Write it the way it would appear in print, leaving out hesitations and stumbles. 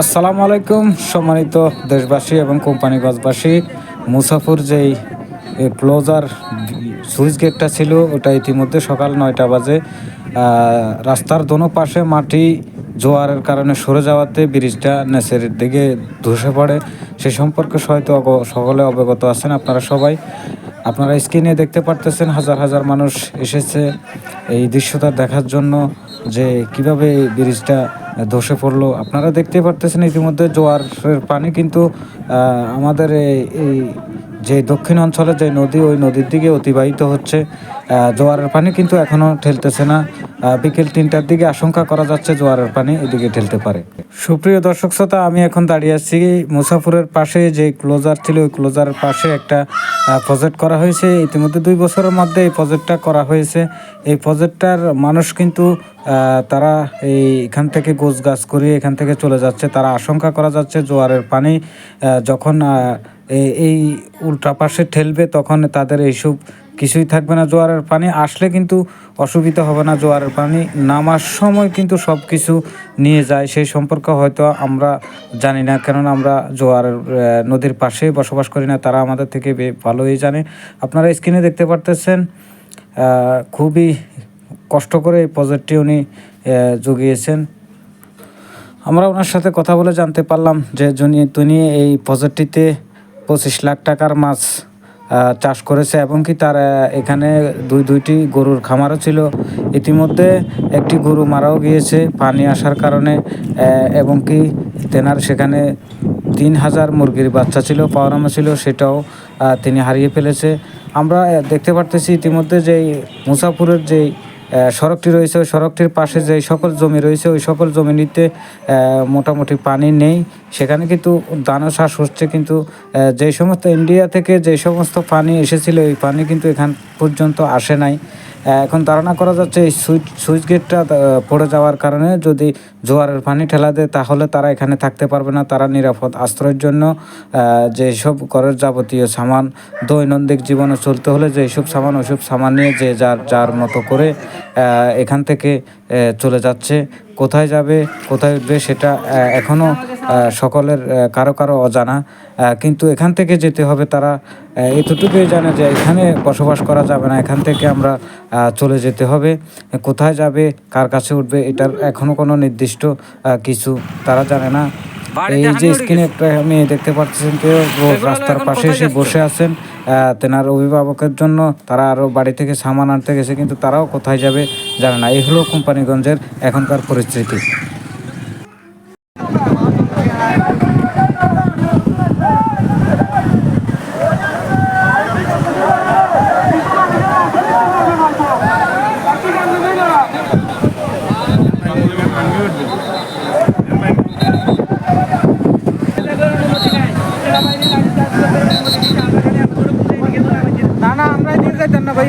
আসসালামু আলাইকুম সম্মানিত দেশবাসী এবং কোম্পানিগঞ্জবাসী। মুসাফুর যেই ক্লোজার সুইচ গেটটা ছিল ওটা ইতিমধ্যে সকাল ৯টা বাজে রাস্তার দোনো পাশে মাটি জোয়ারের কারণে সরে যাওয়াতে ব্রিজটা নিচের দিকে ধসে পড়ে। সে সম্পর্কে হয়তো সকলে অবগত আছেন আপনারা সবাই। আপনারা স্ক্রিনে দেখতে পারতেছেন হাজার হাজার মানুষ এসেছে এই দৃশ্যটা দেখার জন্য যে কিভাবে এই ব্রিজটা ধসে পড়লো। আপনারা দেখতে পারতেছেন ইতিমধ্যে জোয়ারের পানি কিন্তু আমাদের এই যে দক্ষিণ অঞ্চলে যে নদী ওই নদীর দিকে অতিবাহিত হচ্ছে। জোয়ারের পানি কিন্তু এখনও ঠেলতেছে না। বিকেল ৩টার দিকে আশঙ্কা করা যাচ্ছে জোয়ারের পানি এদিকে ঠেলতে পারে। সুপ্রিয় দর্শক শ্রোতা, আমি এখন দাঁড়িয়ে আছি মুসাফুরের পাশে যে ক্লোজার ছিল ওই ক্লোজারের পাশে একটা প্রজেক্ট করা হয়েছে। ইতিমধ্যে 2 বছরের মধ্যে এই প্রজেক্টটা করা হয়েছে। এই প্রজেক্টটার মানুষ কিন্তু তারা এখান থেকে গোছগাছ করিয়ে এখান থেকে চলে যাচ্ছে। তারা আশঙ্কা করা যাচ্ছে জোয়ারের পানি যখন এই উল্টা পাশে ঠেলবে তখন তাদের এইসব কিছুই থাকবে না। জোয়ারের পানি আসলে কিন্তু অসুবিধা হবে না, জোয়ারের পানি নামার সময় কিন্তু সব কিছু নিয়ে যায় সেই সম্পর্কে হয়তো আমরা জানি না, কেননা আমরা জোয়ারের নদীর পাশে বসবাস করি না। তারা আমাদের থেকে ভালোই জানে। আপনারা স্ক্রিনে দেখতে পারতেছেন খুবই কষ্ট করে এই প্রজেক্টটি উনি জুগিয়েছেন। আমরা ওনার সাথে কথা বলে জানতে পারলাম যে তিনি এই প্রজেক্টটিতে 25 লাখ টাকার মাছ চাষ করেছে এবং কি তার এখানে দুইটি গরুর খামারও ছিল। ইতিমধ্যে একটি গরু মারাও গিয়েছে পানি আসার কারণে এবং কি তেনার সেখানে 3000 মুরগির বাচ্চা ছিল, পাওরামা ছিল, সেটাও তিনি হারিয়ে ফেলেছে। আমরা দেখতে পারতেছি ইতিমধ্যে যেই মুসাফুরের যেই সড়কটি রয়েছে ওই সড়কটির পাশে যে সকল জমি রয়েছে ওই সকল জমিতে মোটামুটি পানি নেই। সেখানে কিন্তু ধানও চাষ হচ্ছে, কিন্তু যেই সমস্ত ইন্ডিয়া থেকে যে সমস্ত পানি এসেছিল এই পানি কিন্তু এখান পর্যন্ত আসে নাই। এখন ধারণা করা যাচ্ছে এই সুইচ গেটটা পড়ে যাওয়ার কারণে যদি জোয়ারের পানি ঠেলা দেয় তাহলে তারা এখানে থাকতে পারবে না। তারা নিরাপদ আশ্রয়ের জন্য যেসব ঘরের যাবতীয় সামান দৈনন্দিন জীবনে চলতে হলে যেসব সামান ওইসব সামান নিয়ে যে যার মতো করে এখান থেকে চলে যাচ্ছে। কোথায় যাবে কোথায় উঠবে সেটা এখনও সকলের কারো অজানা, কিন্তু এখান থেকে যেতে হবে। তারা এতটুকুই জানে যে এখানে বসবাস করা যাবে না, এখান থেকে আমরা চলে যেতে হবে। কোথায় যাবে কার কাছে উঠবে এটার এখনও কোনো নির্দিষ্ট কিছু তারা জানে না। এই যে স্ক্রিনে একটা আমি দেখতে পাচ্ছেন কেউ রাস্তার পাশে এসে বসে আছেন তেনার অভিভাবকের জন্য। তারা আরও বাড়ি থেকে সামান আনতে গেছে, কিন্তু তারাও কোথায় যাবে জানে না। এই হলো কোম্পানিগঞ্জের এখনকার পরিস্থিতি। না আমরা এদিকে যাইতাম না ভাই।